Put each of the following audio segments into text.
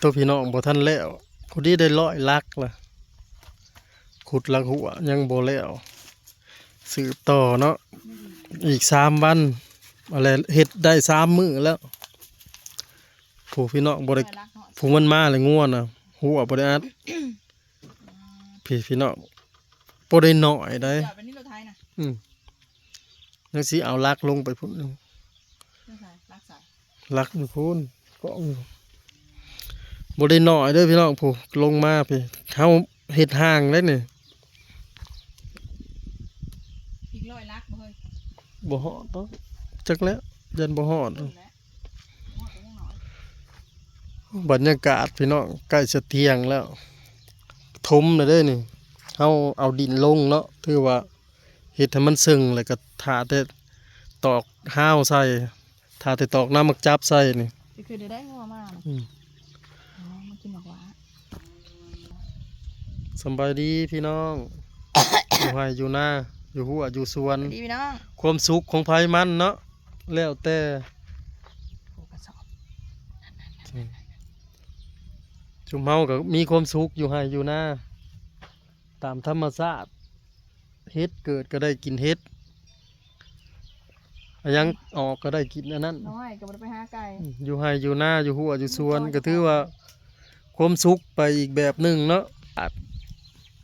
ตัวพี่น้องบ่ทันแล้วพอดีได้100 ลักล่ะขุดลักหัวยังบ่แล้วสืบต่อเนาะอีก3 วันอะไรเฮ็ดได้3 มื้อแล้วผู้พี่น้องบ่ได้ผู้มันมาเลยง่วนน่ะหัวบ่ได้อัดพี่น้องบ่ได้น้อยได้ยังสิเอาลักลงไปพุ่นลักอยู่พุ่นกองอยู่บ่ได้น้อยเด้อพี่น้องผู้ลงมาพี่เฮาเฮ็ดห่างได้นี่อีก100 ลักบ่เฮ้ยบ่ฮอดเนาะจักแล้วยันบ่ฮอดบรรยากาศพี่น้องใกล้จะเที่ยงแล้วถมเลยเด้อนี่เฮาเอาดินลงเนาะถือว่าเฮ็ดให้มันซึ้งแล้วก็ทาแต่ตอกห้าวใส่ทาแต่ตอกน้ำมักจับใส่นี่คือได้งัวมากมันกินหมากหวาสบายดีพี่น้องอยู่ไร่อยู่นาอยู่หัวอยู่สวนดีพี่น้องความสุขของไผมันเนาะแล้วแต่ชุมเฮาก็มีความสุขอยู่ไร่อยู่นาตามธรรมชาติเฮ็ดเกิดก็ได้กินเฮ็ดยังออกก็ได้กินอันนั้นน้อยก็บ่ได้ไปหาไก่อยู่ไร่อยู่นาอยู่หัวอยู่สวนก็ถือว่าความสุขไปอีกแบบหนึ่งเนาะ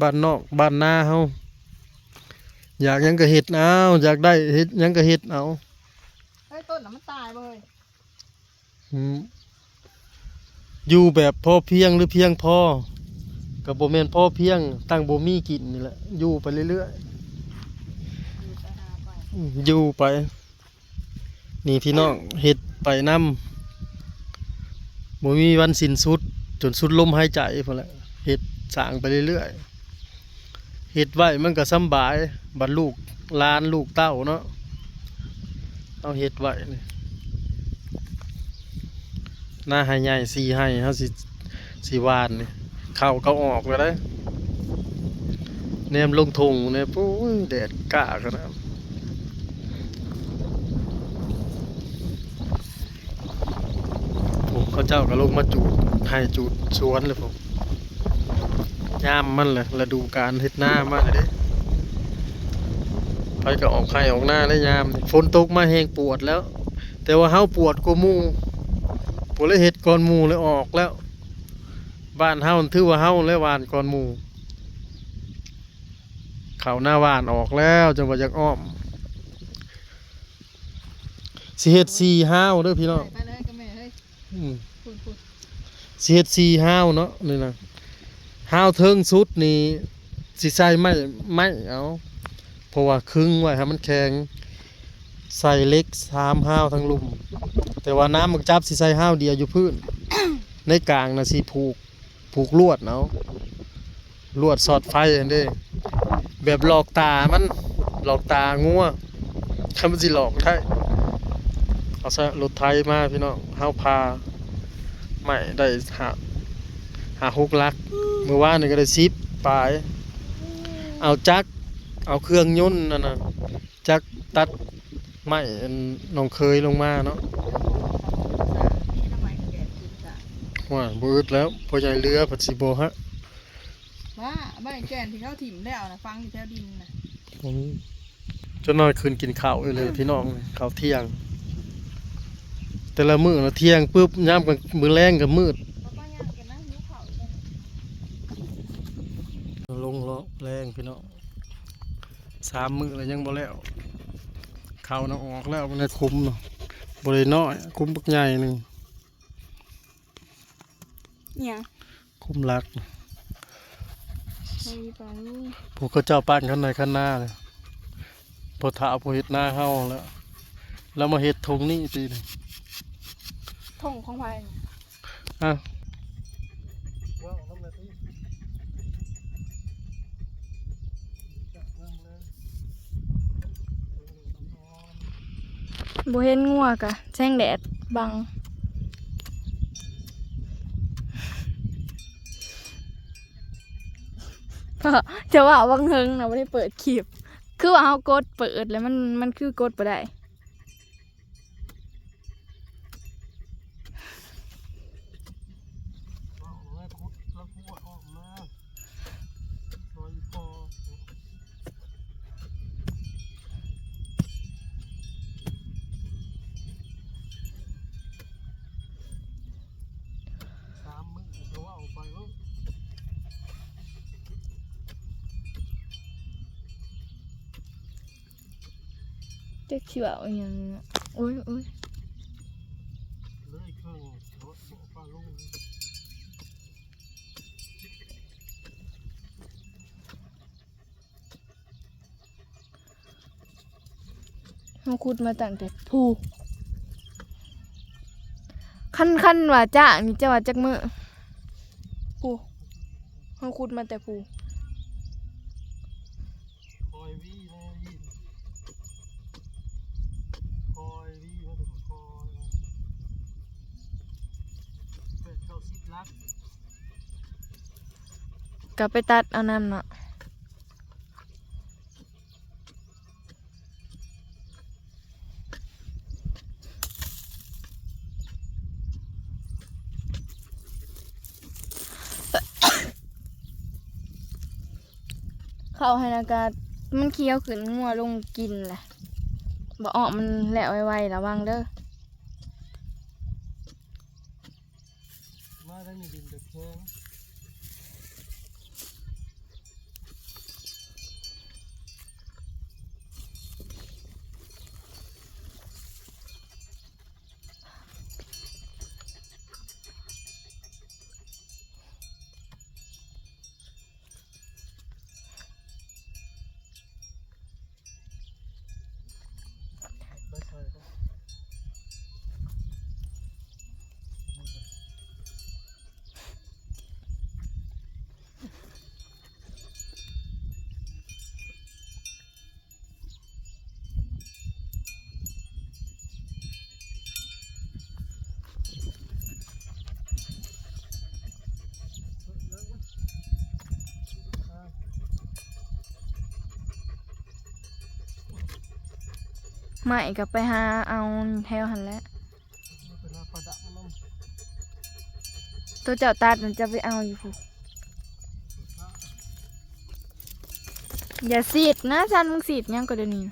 บ้านนอกบ้านนาเฮาอยากยังก็เฮ็ดเอาอยากได้เฮ็ดยังก็เฮ็ดเอาเฮ้ยต้นน่ะมันตายบ่เฮ้ยอยู่แบบพอเพียงหรือเพียงพอก็บ่แม่นพอเพียงตั้งบ่มีกินนี่แหละอยู่ไปเรื่อยๆอยู่ไปนี่พี่น้องเฮ็ดไปนำบ่มีวันสิ้นสุดจนสุดลมหายใจพุ่นแหละเฮ็ดสร้างไปเรื่อยๆเฮ็ดไว้มันก็สำบายบัดลูกหลานลูกเต้าเนาะเอาเฮ็ดไว้นี่หน้าให้ใหญ่4ให้เฮาสิหว่านนี่เข้าเขาออกก็ได้แนมลงทุ่งเนี่ยปุ้ยแดดกล้าขนาดเขาเจ้าก็ลงมาจูดให้จูดสวนเลยผมยามมันเลยฤดูกาลเฮ็ดหน้ามาเลยเด้ไปก็ออกไข่ออกหน้าได้ยามฝนตกมาแห้งปวดแล้วแต่ว่าเฮาปวดกว่าหมู่ปวดเลยเฮ็ดก่อนหมู่เลยออกแล้วบ้านเฮาถือว่าเฮาและหวานก่อนหมู่เขาหน้าหวานออกแล้วจังว่าอยากอ้อมสิเฮ็ด4 ห้าวเด้อพี่น้องไปเลยกับแม่เฮ้ยสิเฮ็ด4 ห้าวเนาะนี่นะห้าวเทิงสุดนี่สิใส่ไม้เอาเพราะว่าครึ่งไว้ให้มันแข็งใส่เล็ก3 ห้าวทั้งลุ่มแต่ว่าน้ำมักจับสิใส่ห้าวเดียวอยู่พื้น ในกลางน่ะสิผูกลวดเอาลวดสอดไฟอันเด้แบบหลอกตามันหลอกตางัวถ้ามันสิหลอกได้เอาซะรถไถมาพี่น้องเฮาพาไม่ได้หา6 ลักเมื่อวานนี่ก็ได้10ปลายเอาจักเอาเครื่องยนต์นั่นน่ะจักตัดไม้น้องเคยลงมาเนาะว่าบ่อึดแล้วพอใหญ่เรือผัดสิบ่ฮะว่าใบแก่นที่เขาถิ่มแล้วนะฟังอยู่แถวดินน่ะจนนอนคืนกินข้าวอยู่เลยพี่น้องข้าวเที่ยงแต่ละมื้อละเที่ยงปุ๊บยามกลางมื้อแลงก็มืดลงเลาะแรงพี่น้อง3 มื้อแล้วยังบ่แล้วข้าวน่ะออกแล้วมันได้คุ้มเนาะบ่ได้น้อยคุ้มบักใหญ่นึงเนี่ยคุ้มลักพวกเขาเจ้าปั้นขั้นในขั้นหน้าเลยพอถาพอเห็ดหน้าเข้าแล้วมาเห็ดทงนี่สิทงของไผ่บ่เห็นงัวกะแสงแดดบังจะว่าวังเฮิงนะไม่ได้เปิดคลิปคือว่าเขากดเปิดแล้วมันคือกดไปได้ จะเขียวอย่างเงี้ยโอ้ยโอ้ย เลยเครื่องรถบ่ฟ้าลุง เขาขุดมาตั้งแต่ผู้ขั้นว่าจ้างนี่จะว่าจักมือผู้เขาขุดมาแต่ผู้ คอยวี่แน่ยินคอยวี่มาถึงคอย8-90 ลัก กลับไปตัดเอาน้ำเนาะเข้าให้อากาศมันเคี้ยวขึ้นงัวลงกินแหละบ่ออกมันแหละไวๆระวังเด้อ มาได้มีดินตะแคงได้ใช่ครับไม่กับไปหาเอาแถวหันแหล้ว เป็นลาประดับมัน ตัวเจ้าตัดมันจะไปเอาอยู่ผู้อย่าสีดนะฉันมึงสีดยังก็เดี๋ยวนี้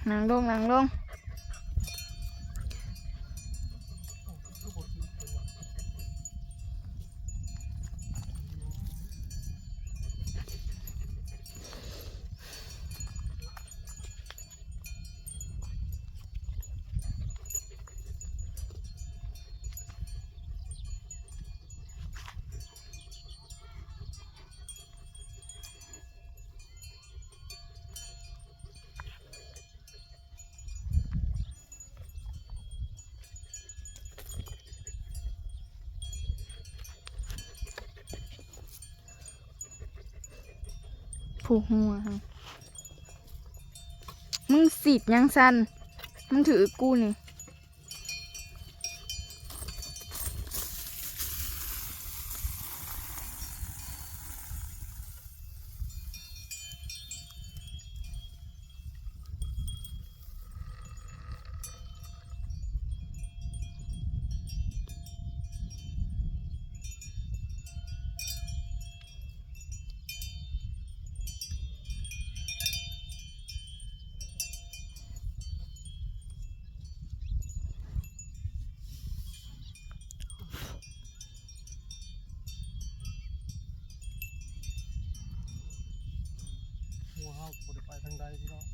นั่งลงนั่งลงผูกหัวฮะมึงสีดยังสันมึงถือกูนี่หัวห้าวบ่ได้ไปทางใดพี่น้อง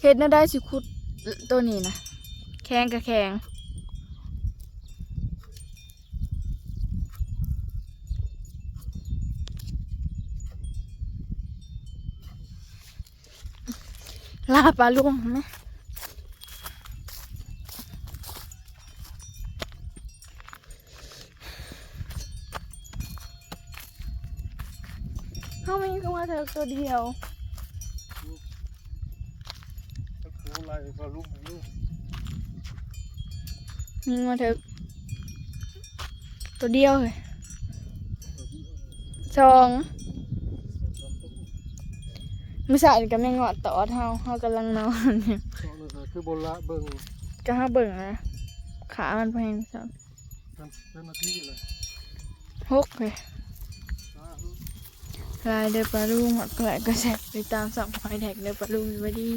เฮ็ดน่าได้สิคุดตัวนี้นะแข็งกับแข็งลาปลาลุงไหมเขาไม่เข้ามาเธอตัวเดียว ตะปูไล่ก็ลุ่มอยู่ มีมาเถอะตัวเดียวเลยสองไม่ใช่กับแม่งอดต่อเฮากำลังนอนเนี่ย ตอนนั้นคือบนละเบิ่ง ก็ห้าเบิ่งนะขามันแพงสัก เป็นนาทีเลย 6เลยลายเดือปลาลูกหมดแกละก็แสบไปตามสั่งไฟแท็กเดือปลาลูกไปดี